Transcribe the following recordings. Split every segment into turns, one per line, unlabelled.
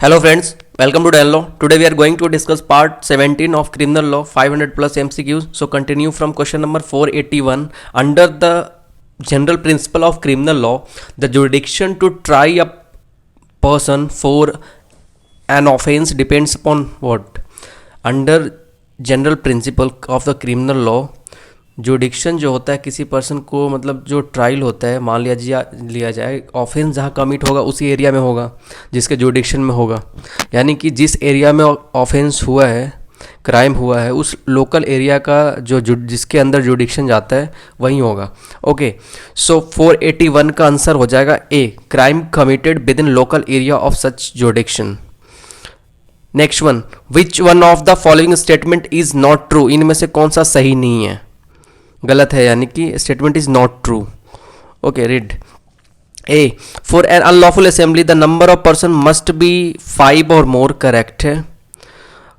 Hello friends, welcome to Denlo. Today we are going to discuss part 17 of criminal law 500 plus MCQs. So continue from question number 481. Under the general principle of criminal law, the jurisdiction to try a person for an offense depends upon what? Under general principle of the criminal law जुडिक्शन जो होता है किसी person को मतलब जो trial होता है मान लिया जाए ऑफेंस जहाँ कमिट होगा उसी एरिया में होगा जिसके जुडिक्शन में होगा, यानी कि जिस एरिया में ऑफेंस हुआ है क्राइम हुआ है उस लोकल एरिया का जो जिसके अंदर जुडिक्शन जाता है वहीं होगा. ओके, सो 481 का आंसर हो जाएगा A, crime committed within local area of such jurisdiction. Next one, which one of the following statement is not true. इनमें से कौन सा सही नहीं है, गलत है, यानी कि statement is not true. Okay, read. A, for an unlawful assembly the number of person must be 5 और मोर, करेक्ट है.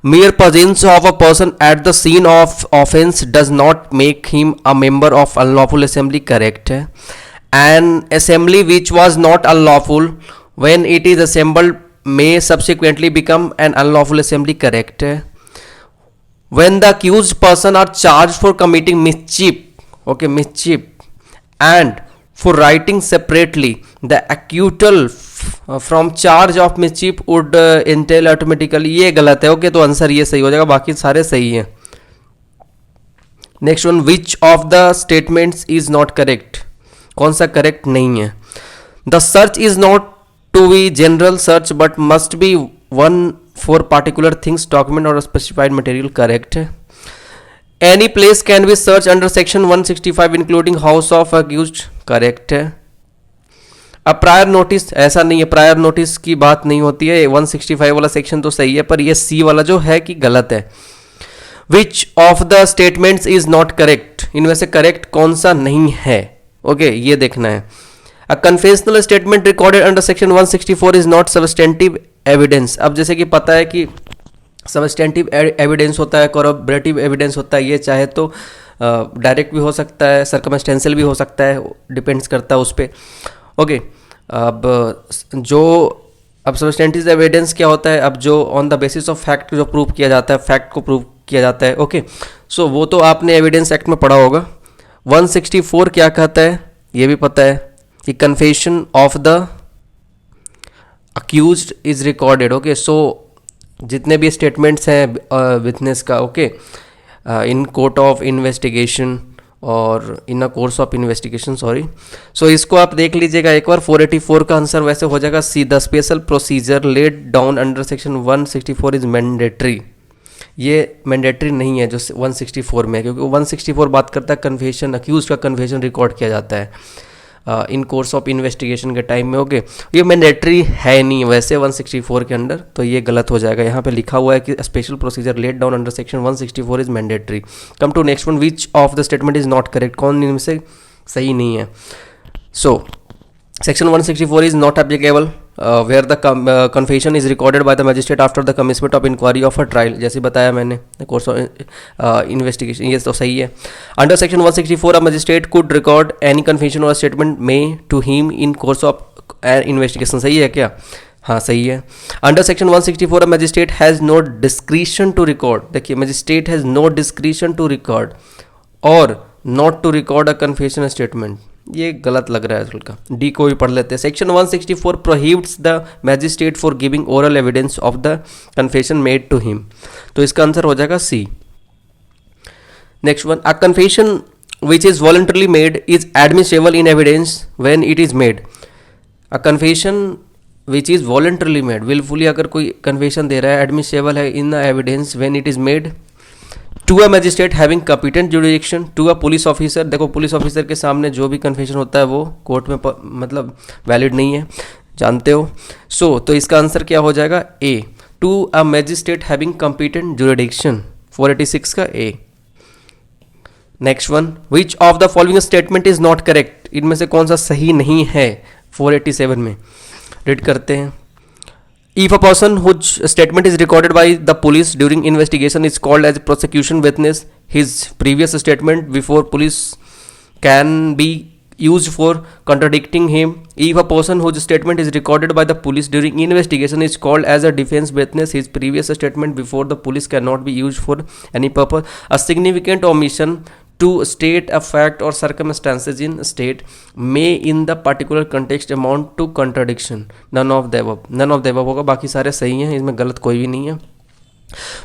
mere presence of a person at the scene of offense does not make him a member of unlawful assembly, correct है. an assembly which was not unlawful when it is assembled may subsequently become an unlawful assembly, correct है. when the accused person are charged for committing mischief, okay, mischief, and for writing separately, the acquittal from charge of mischief would entail automatically. ये गलत है. Okay, तो answer ये सही हो जाएगा, बाकी सारे सही हैं. Next one, which of the statements is not correct. कौन सा करेक्ट नहीं है. The search is not to be general search but must be one for particular things, document और स्पेसिफाइड मटेरियल, करेक्ट है. Any place can be search under section 165 including house of accused, correct है. अब prior notice, ऐसा नहीं है, prior notice की बात नहीं होती है. 165 वाला सेक्शन तो सही है पर ये सी वाला जो है कि गलत है. विच of the statements is not correct. इनमें से करेक्ट कौन सा नहीं है. ओके, ये देखना है. A confessional statement recorded under section 164 is not substantive evidence. अब जैसे कि पता है कि सबस्टेंटिव एविडेंस होता है, कोरबरेटिव एविडेंस होता है. ये चाहे तो डायरेक्ट भी हो सकता है, सर्कमस्टेंशियल भी हो सकता है, डिपेंड्स करता है उस पर. ओके, अब सबस्टेंटिव एविडेंस क्या होता है. अब जो on the basis of fact जो प्रूव किया जाता है, फैक्ट को प्रूव किया जाता है. ओके, सो वो तो आपने एविडेंस एक्ट में पढ़ा होगा. 164 क्या कहता है ये भी पता है कि confession of the accused is recorded. Okay, so जितने भी स्टेटमेंट्स हैं विटनेस का, okay, in court of investigation और in a course of investigation, sorry. So इसको आप देख लीजिएगा एक बार. 484 का आंसर वैसे हो जाएगा C, the special procedure laid down under section 164 is mandatory. ये मैंडेटरी नहीं है जो 164 में है, क्योंकि 164 बात करता है कन्फेशन, अक्यूज का कन्फेशन रिकॉर्ड किया जाता है इन कोर्स ऑफ इन्वेस्टिगेशन के टाइम में. ओके, ये मैंडेटरी है नहीं वैसे 164 के अंडर, तो ये गलत हो जाएगा. यहाँ पे लिखा हुआ है कि special procedure laid down under section 164 is mandatory. Come to next one, which of the statement is not correct. कौन इनमें से सही नहीं है. So section 164 is not applicable where the confession is recorded by the magistrate after the commitment of inquiry of a trial. जैसे बताया मैंने course of investigation, ये तो सही है. Under section 164 a magistrate could record any confession और statement made to him in course of investigation. सही है क्या. हाँ सही है. Under section 164 a magistrate has no discretion to record. देखिए, magistrate has no discretion to record और not to record a confession statement. ये गलत लग रहा है आजकल का. डी को भी पढ़ लेते हैं. Section 164 prohibits the magistrate for giving oral evidence of the confession made to him. तो इसका आंसर हो जाएगा C. Next one, a confession which is voluntarily made is admissible in evidence when it is made. A confession which is voluntarily made, wilfully अगर कोई confession दे रहा है, admissible है in the evidence when it is made to a magistrate having competent jurisdiction, to a police officer. देखो, police officer के सामने जो भी कन्फेशन होता है वो कोर्ट में मतलब वैलिड नहीं है, जानते हो. सो तो इसका आंसर क्या हो जाएगा A, to a magistrate having competent jurisdiction. 486 का A. Next one, which of the following statement is not correct. इनमें से कौन सा सही नहीं है 487 में. रीड करते हैं. If a person whose statement is recorded by the police during investigation is called as a prosecution witness, his previous statement before police can be used for contradicting him If a person whose statement is recorded by the police during investigation is called as a defense witness, his previous statement before the police cannot be used for any purpose. A significant omission to state a fact or circumstances in state may in the particular context amount to contradiction. None of the above होगा, बाकी सारे सही हैं, इसमें गलत कोई भी नहीं है.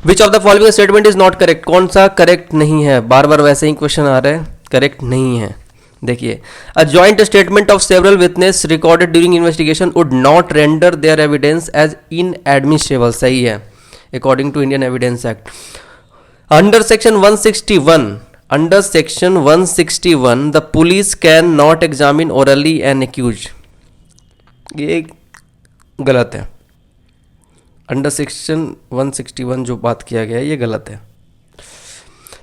विच of the following statement is not correct, कौन सा करेक्ट नहीं है, बार बार वैसे ही क्वेश्चन आ रहा है, करेक्ट नहीं है. देखिए, a joint statement of several witness recorded during investigation would not render their evidence as inadmissible, सही है, according to Indian Evidence Act. Under section 161 the police can not examine orally an accuse, ये गलत है. Under section 161 जो बात किया गया है ये गलत है.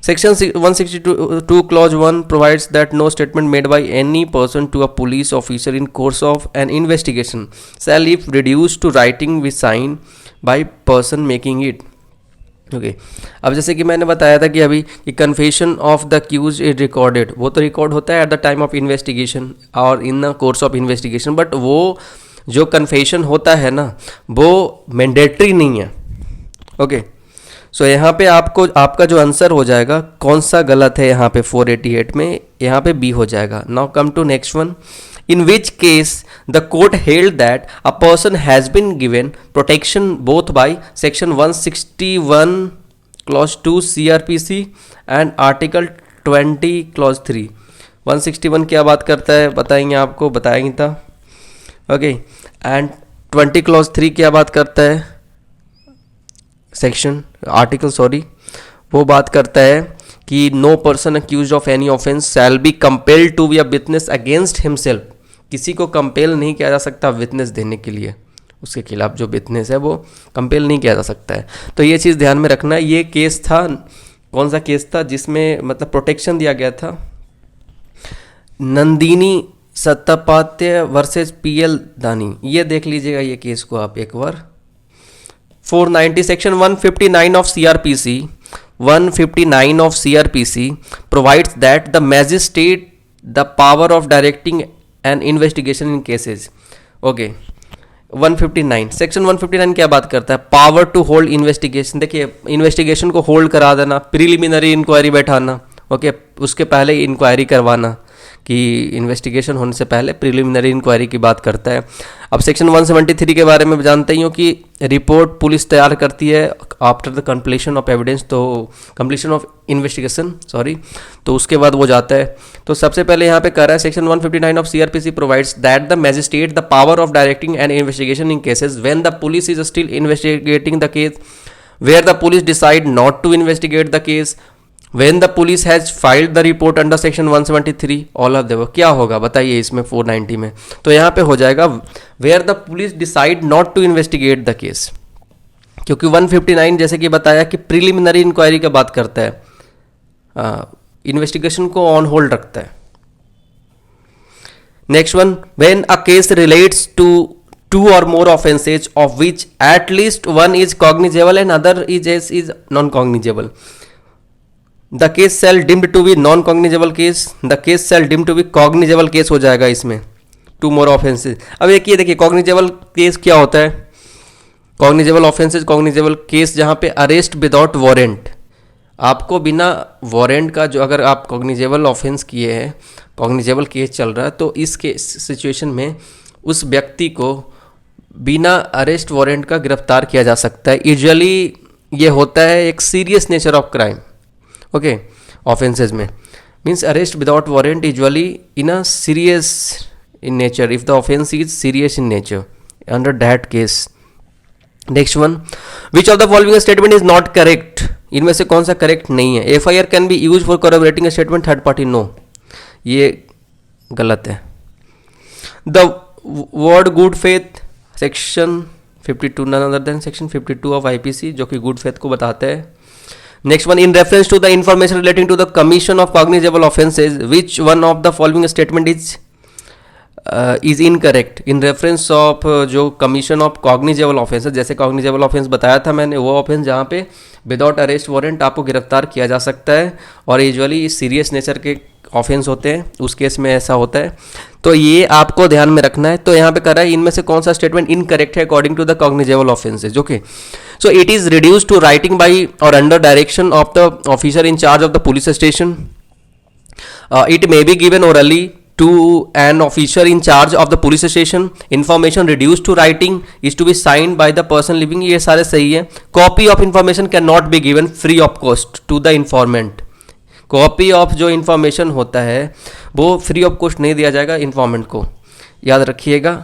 Section 162 clause 1 provides that no statement made by any person to a police officer in course of an investigation shall if reduce to writing with sign by person making it. Okay, अब जैसे कि मैंने बताया था कि अभी कि confession of the accuse is recorded, वो तो रिकॉर्ड होता है at the time of investigation और in the course of investigation, but वो जो कन्फेशन होता है ना वो मैंडेटरी नहीं है. ओके, सो यहाँ पे आपका जो आंसर हो जाएगा कौन सा गलत है यहाँ पे 488 में, यहाँ पे बी हो जाएगा. Now come to next one. In which case the court held that a person has been given protection both by section 161 clause 2 CRPC and article 20 clause 3. 161 क्या बात करता है बताएंगे, आपको बताएंगे था. ओके, एंड 20 क्लॉज 3 क्या बात करता है, सेक्शन आर्टिकल वो बात करता है कि no person accuse of any offence shall be compelled to be a witness against himself. किसी को कंपेल नहीं किया जा सकता विटनेस देने के लिए, उसके खिलाफ जो विटनेस है वो कंपेल नहीं किया जा सकता है. तो ये चीज़ ध्यान में रखना. ये केस था, कौन सा केस था जिसमें मतलब प्रोटेक्शन दिया गया था, नंदिनी सत्तापात्य वर्सेस PL दानी. ये देख लीजिएगा ये केस को आप एक बार. 490 section 159 of CRPC provides that the magistrate the power of directing an investigation in cases. Okay, 159 section 159 क्या बात करता है, पावर टू होल्ड इन्वेस्टिगेशन. देखिए, इन्वेस्टिगेशन को होल्ड करा देना, प्रिलिमिनरी इंक्वायरी बैठाना, ओके, उसके पहले इंक्वायरी करवाना, कि इन्वेस्टिगेशन होने से पहले प्रिलिमिनरी इंक्वायरी की बात करता है. अब सेक्शन 173 के बारे में जानते ही हो कि रिपोर्ट पुलिस तैयार करती है after the completion of evidence, तो कंप्लीशन ऑफ इन्वेस्टिगेशन तो उसके बाद वो जाता है. तो सबसे पहले यहाँ पे कह रहा है section 159 of CRPC provides that the magistrate the power of directing an investigation in cases when the police is still investigating the case, where the police decide not to investigate the case, when the police has filed the report under section 173, all of them. क्या होगा बताइए इसमें 490 में, तो यहाँ पे हो जाएगा where the police decide not to investigate the case, क्योंकि 159 जैसे कि बताया कि प्रिलिमिनरी इंक्वायरी का बात करता है, इन्वेस्टिगेशन को ऑन होल्ड रखता है. Next one, when a case relates to two or more offenses of which at least one is cognizable and other is non-cognizable. The case shall deemed to be non cognizable case, the case shall deemed to be cognizable case हो जाएगा इसमें. Two more offences. अब एक ये देखिए, cognizable case क्या होता है, कॉग्निजेबल ऑफेंसेज, कॉग्निजेबल केस जहाँ पे अरेस्ट विदाउट वारंट, आपको बिना वारंट का जो अगर आप कॉग्निजेबल ऑफेंस किए हैं, कॉग्निजेबल केस चल रहा है, तो इस केस सिचुएशन में उस व्यक्ति को बिना अरेस्ट वारंट का गिरफ्तार किया जा सकता है. यूजुअली ये होता है एक serious nature of crime. Okay, offences में means arrest without warrant usually in a serious in nature, if the offence is serious in nature, under that case. Next one, which of the following statement is not correct, इनमें से कौन सा correct नहीं है. FIR can be use for corroborating a statement third party, no, ये गलत है. The word good faith, section 52 none other than section 52 of IPC, जो कि गुड फेथ को बताते हैं. Next one, in reference to the information relating to the commission of cognizable offences which one of the following statement is incorrect. In reference of जो commission of cognizable offences, जैसे cognizable offence बताया था मैंने, वो offence जहाँ पे without arrest warrant आपको गिरफ्तार किया जा सकता है और यूजुअली सीरियस नेचर के ऑफेंस होते हैं, उस केस में ऐसा होता है. तो ये आपको ध्यान में रखना है। तो यहाँ पे कर रहा है इनमें से कौन सा स्टेटमेंट इनकरेक्ट है according to the cognizable offences. Okay, so it is reduce to writing by और under direction of the officer in charge of the police station. It may be given orally to an officer in charge of the police station. Information reduced to writing is to be signed by the person living. ये सारे सही है। Copy of information cannot be given free of cost to the informant. Copy of जो information होता है वो free of cost नहीं दिया जाएगा informant को, याद रखिएगा।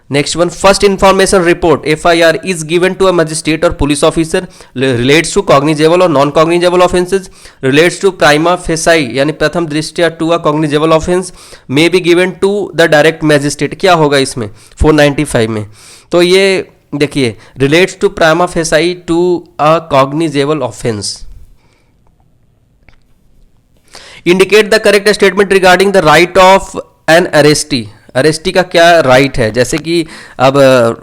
Next one, first information report FIR is given to a magistrate और police officer, relates to cognizable और non cognizable offences, relates to prima facie यानी प्रथम दृष्टया to a cognizable offence, may be given to the direct magistrate. क्या होगा इसमें 495 में? तो ये देखिए, relates to prima facie to a cognizable offence. Indicate the correct statement regarding the right of an arrested. Arrested का क्या राइट है, जैसे कि अब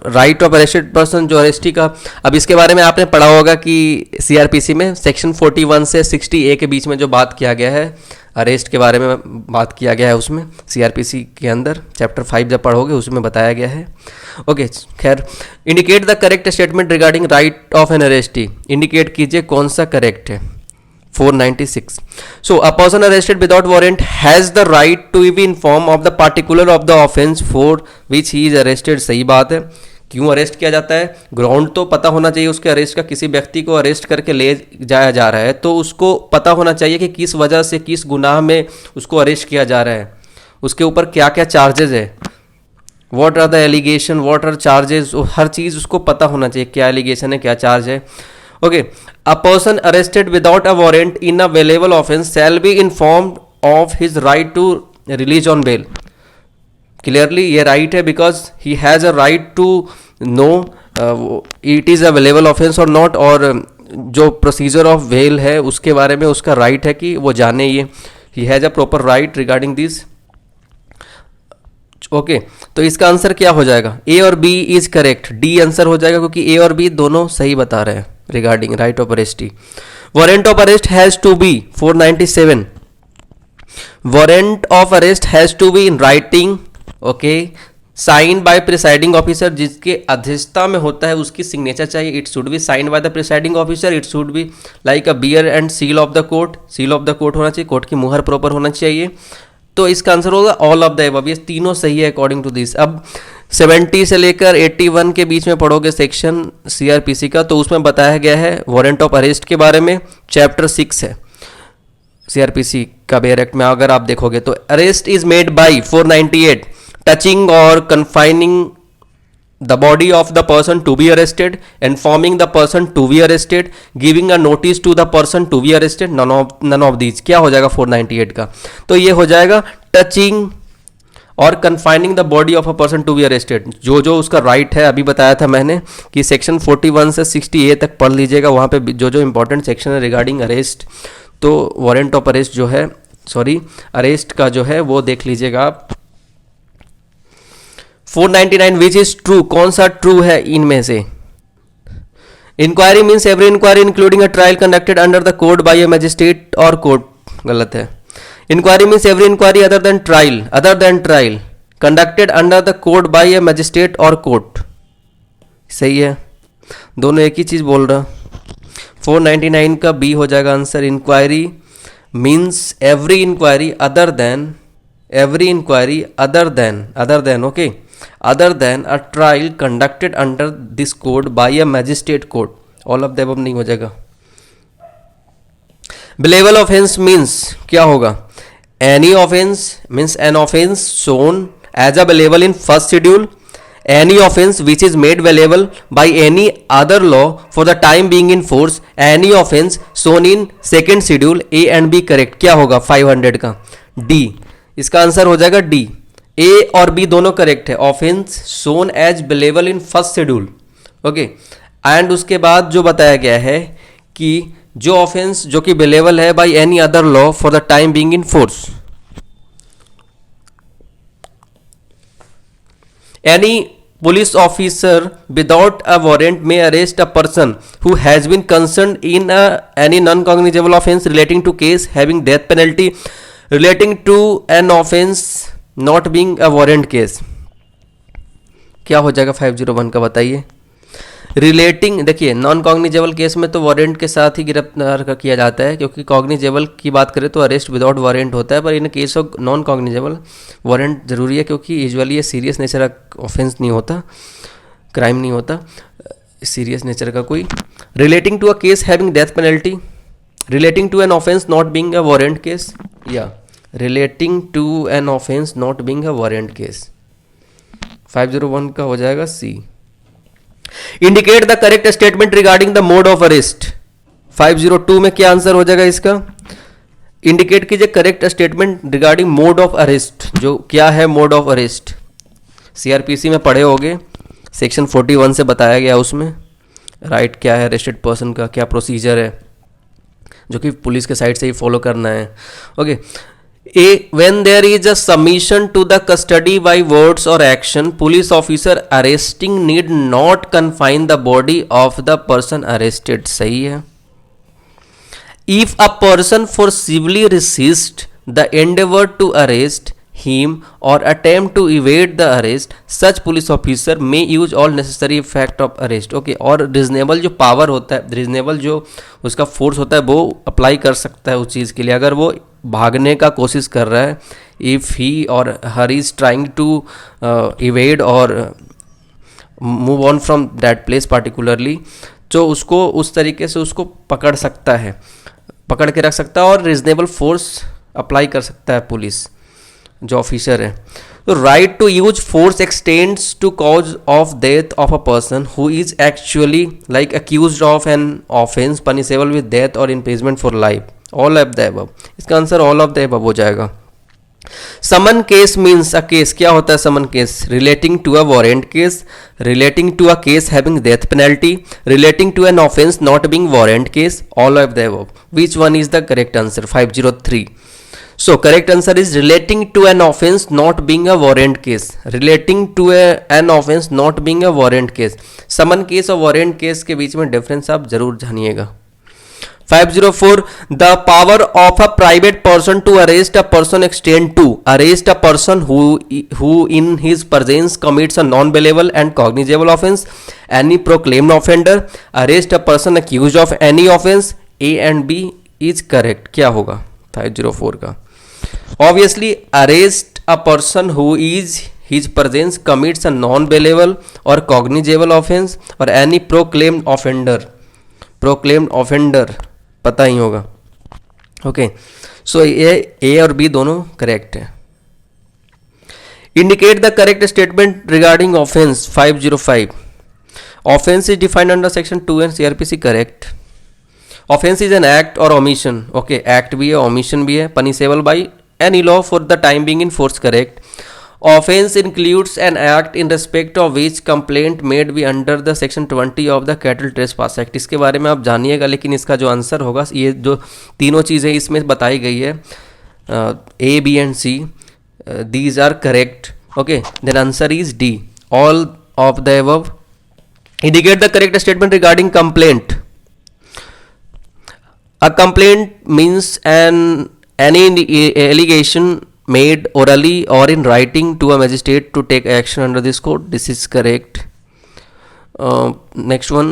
राइट ऑफ अरेस्टेड पर्सन जो अरेस्टी का, अब इसके बारे में आपने पढ़ा होगा कि CRPC में सेक्शन 41 से 60A के बीच में जो बात किया गया है, अरेस्ट के बारे में बात किया गया है उसमें CRPC के अंदर चैप्टर 5 जब पढ़ोगे उसमें बताया गया है। ओके, खैर, indicate the correct statement regarding right of an arrestee, indicate कीजिए कौन सा करेक्ट है। 496. So a person arrested without warrant has the right to be informed of the particular of the offense for which he is arrested. सही बात है। क्यों arrest किया जाता है? ग्राउंड तो पता होना चाहिए उसके अरेस्ट का। किसी व्यक्ति को अरेस्ट करके ले जाया जा रहा है तो उसको पता होना चाहिए कि किस वजह से, किस गुनाह में उसको अरेस्ट किया जा रहा है, उसके ऊपर क्या क्या चार्जेस है, what are the allegation, what are charges, हर चीज़ उसको पता होना चाहिए, क्या एलिगेशन है, क्या चार्ज है। Okay, a person arrested without a warrant in a bailable offense shall be informed of his right to release on bail. Clearly ये right है because he has a right to know it is a bailable offense or not, और जो procedure of bail है उसके बारे में उसका right है कि वो जाने ये, he has a proper right regarding this. Okay, तो इसका आंसर क्या हो जाएगा? A और B is correct, D answer हो जाएगा क्योंकि A और B दोनों सही बता रहे हैं regarding right of arrestee. Warrant of arrest has to be 497, warrant of arrest has to be in writing, okay, sign by presiding officer, जिसके अध्यक्षता में होता है उसकी सिग्नेचर चाहिए। It should be sign by the presiding officer, it should be like a bear and seal of the court, seal of the court होना चाहिए, court की मुहर प्रॉपर होना चाहिए। तो इसका आंसर होगा ऑल ऑफ द एबव, ये तीनों सही है अकॉर्डिंग टू दिस। अब 70 से लेकर 81 के बीच में पढ़ोगे सेक्शन CRPC का, तो उसमें बताया गया है वारंट ऑफ अरेस्ट के बारे में, चैप्टर 6 है CRPC का बेयर एक्ट में। अगर आप देखोगे तो arrest is made by 498 touching और confining the body of the person to be arrested, informing the person to be arrested, giving a notice to the person to be arrested, none of these. क्या हो जाएगा 498 का? तो ये हो जाएगा touching और confining the body of a person to be arrested, जो जो उसका राइट है। अभी बताया था मैंने कि सेक्शन 41 से 60A तक पढ़ लीजिएगा, वहाँ पे जो जो इंपॉर्टेंट सेक्शन है रिगार्डिंग अरेस्ट, तो वारंट ऑफ अरेस्ट जो है, सॉरी अरेस्ट का जो है वो देख लीजिएगा आप। 499 विच इज ट्रू, कौन सा ट्रू है इनमें से? Inquiry means every inquiry including a trial conducted under the court by a magistrate or court, गलत है। Inquiry means every inquiry other than trial conducted under the court by a magistrate or court, सही है, दोनों एक ही चीज बोल रहा। 499 का बी हो जाएगा answer. Inquiry means every inquiry other than okay, other than a trial conducted under this code by a magistrate court, all of the above नहीं हो जाएगा। बिलेबल ऑफेंस मीन्स क्या होगा? Any offence means an offence shown as a bailable in first schedule, any offense which is made valuable by any other law for the time being in force, any offense shown in second schedule, A and B correct। क्या होगा 500 का? D, इसका answer हो जाएगा D। A और B दोनों correct है। Offence shown as valuable in first schedule, okay, and उसके बाद जो बताया गया है कि जो ऑफेंस जो कि valuable है by any other law for the time being in force, any police officer without a warrant may arrest a person who has been concerned in any non-cognizable offense relating to case having death penalty, relating to an offense not being a warrant case, क्या हो जाएगा 501 का बताइए। Relating, देखिए non cognizable case में तो warrant के साथ ही गिरफ्तार किया जाता है, क्योंकि कॉग्निजेबल की बात करें तो अरेस्ट विदाउट वारंट होता है, पर in case of non cognizable warrant जरूरी है, क्योंकि यूजुअली ये सीरियस नेचर का ऑफेंस नहीं होता, क्राइम नहीं होता सीरियस नेचर का कोई। Relating to a case having death penalty, relating to an offence not being a warrant case, या relating to an offence not being a warrant case, 501 का हो जाएगा C. Indicate the correct statement regarding the mode of arrest, 502 में क्या answer हो जाएगा इसका। Indicate कीजिए correct statement regarding mode of arrest, जो क्या है मोड ऑफ अरेस्ट, सीआरपीसी में पढ़े होगे, सेक्शन 41 से बताया गया उसमें राइट क्या है अरेस्टेड पर्सन का, क्या प्रोसीजर है, जो कि पुलिस के साइड से ही फॉलो करना है। Okay, when there is a submission to the custody by words or action, police officer arresting need not confine the body of the person arrested, सही है। If a person forcibly resist the endeavor to arrest him or attempt to evade the arrest, such police officer may use all necessary effect of arrest। Okay, और reasonable जो power होता है, reasonable जो उसका force होता है वो apply कर सकता है उस चीज़ के लिए। अगर वो भागने का कोशिश कर रहा है, इफ़ ही और her is trying to evade और move on from that place particularly, तो उसको उस तरीके से उसको पकड़ सकता है, पकड़ के रख सकता है और रिजनेबल फोर्स अप्लाई कर सकता है पुलिस जो ऑफिसर है। तो right to use force extends to cause of death of a person who is actually like accused of an offence punishable with death और imprisonment for life, all of the above, इसका answer all of the above हो जाएगा। Summon case means a case, क्या होता है summon case, relating to a warrant case, relating to a case having death penalty, relating to an offence not being warrant case, all of the above. Which one is the correct answer, 503। So correct answer is relating to an offense not being a warrant case, relating to an offense not being a warrant case। Summon case और warrant case के बीच में difference आप जरूर जानिएगा। 504 the power of a private person to arrest a person extend to arrest a person who in his presence commits a non-bailable and cognizable offense, any proclaimed offender, arrest a person accused of any offense, A and B is correct। क्या होगा 504 का, obviously arrest a person who is his presence commits a non-bailable or cognizable offense और any proclaimed offender, proclaimed offender पता ही होगा। Okay, सो ये ए और B दोनों correct है। Indicate the correct statement regarding offence, 505। Offence is defined under section 2 CrPC, correct. Offence is an act और omission, okay, act भी है ओमिशन भी है, punishable by any law for the time being in force, correct. Offense includes an act in respect of which complaint made be under the section 20 of the Cattle Trespass Act। इसके बारे में आप जानिएगा, लेकिन इसका जो answer होगा, ये जो तीनों चीज़ें इसमें बताई गई है A B and C, these are correct. Okay, then answer is D, all of the above. Indicate the correct statement regarding complaint. A complaint means any allegation made orally or in writing to a magistrate to take action under this code, this is correct। Next one,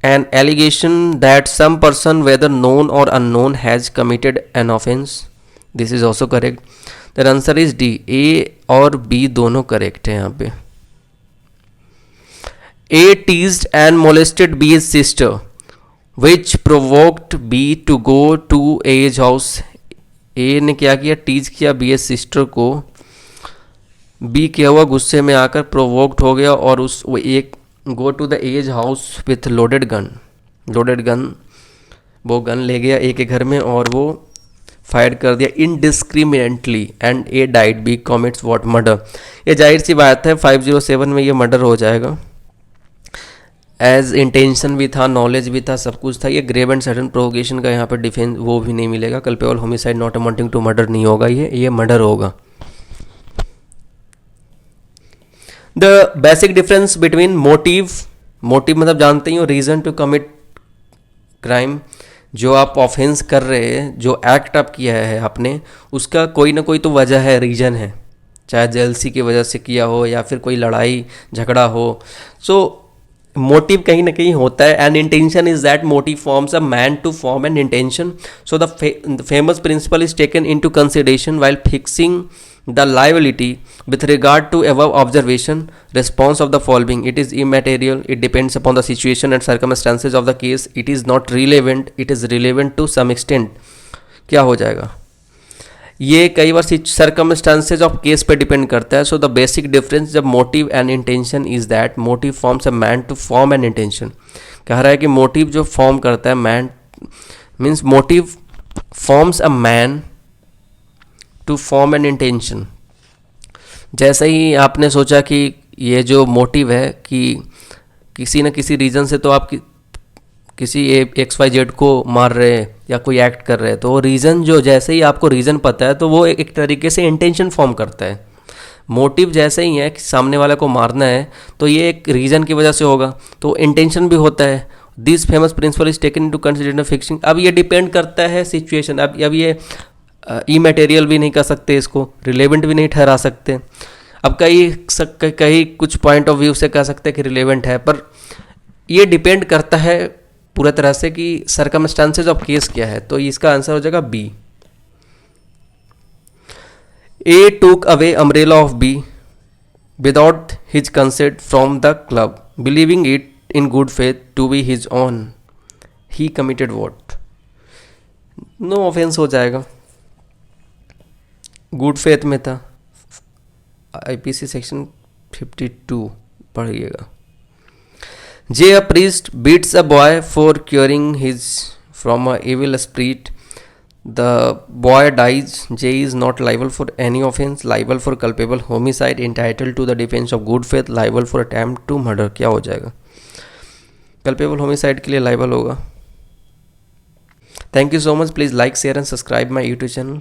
an allegation that some person whether known or unknown has committed an offense, this is also correct। The answer is D, A और B दोनों correct है यहाँ पे। A teased and molested B's sister which provoked B to go to A's house। ए ने क्या किया, tease किया B S sister को, बी क्या हुआ, गुस्से में आकर प्रोवोक्ड हो गया और उस वो एक go to the A's house with loaded gun, वो गन ले गया ए के घर में और वो फायर कर दिया indiscriminately and A died, B commits what, murder. ये जाहिर सी बात है 507 में ये मर्डर हो जाएगा, एज इंटेंशन भी था, नॉलेज भी था, सब कुछ था। ये ग्रेव एंड सडन प्रोवोकेशन का यहाँ पर डिफेंस वो भी नहीं मिलेगा, culpable homicide not amounting to murder नहीं होगा, ये मर्डर होगा। The basic difference between motive मतलब जानते ही हो, रीजन टू कमिट क्राइम, जो आप ऑफेंस कर रहे हैं, जो एक्ट आप किया है आपने, उसका कोई ना कोई तो वजह है, रीजन है, चाहे जेलसी की वजह से किया हो या फिर कोई लड़ाई झगड़ा हो। सो मोटिव कहीं ना कहीं होता है। An intention is that motive forms a man to form an intention. So the famous principle is taken into consideration while fixing the liability with regard to above observation. Response of the following: it is immaterial, it depends upon the situation and circumstances of the case, it is not relevant, it is relevant to some extent। क्या हो जाएगा? ये कई बार circumstances of case पे depend करता है। So the basic difference जब motive and intention is that motive forms a man to form an intention. कह रहा है कि मोटिव जो फॉर्म करता है, man means motive forms a man to form an intention. जैसे ही आपने सोचा कि ये जो मोटिव है कि किसी न किसी रीज़न से तो आप किसी XYZ को मार रहे हैं या कोई एक्ट कर रहे हैं, तो वो रीज़न जो जैसे ही आपको रीज़न पता है तो वो एक तरीके से इंटेंशन फॉर्म करता है। मोटिव जैसे ही है कि सामने वाले को मारना है तो ये एक रीज़न की वजह से होगा, तो इंटेंशन भी होता है। This famous principle is taken into consideration fixing. अब ये डिपेंड करता है सिचुएशन। अब ये इमैटेरियल भी नहीं कर सकते, इसको रिलेवेंट भी नहीं ठहरा सकते। अब कई कुछ पॉइंट ऑफ व्यू से कह सकते हैं कि रिलेवेंट है, पर ये डिपेंड करता है पूरा तरह से कि सर्कमस्टांसेस ऑफ केस क्या है। तो इसका आंसर हो जाएगा B. A took away umbrella of B without his consent from the club believing it in good faith to be his own. He committed what? No offence हो जाएगा, good faith में था। IPC सेक्शन 52 पढ़िएगा। J a priest beats a boy for curing his from a evil spirit, the boy dies, J is not liable for any offence, liable for culpable homicide, entitled to the defence of good faith, liable for attempt to murder. क्या हो जाएगा? Culpable homicide के लिए liable होगा। Thank you so much. Please like, share and subscribe my YouTube channel.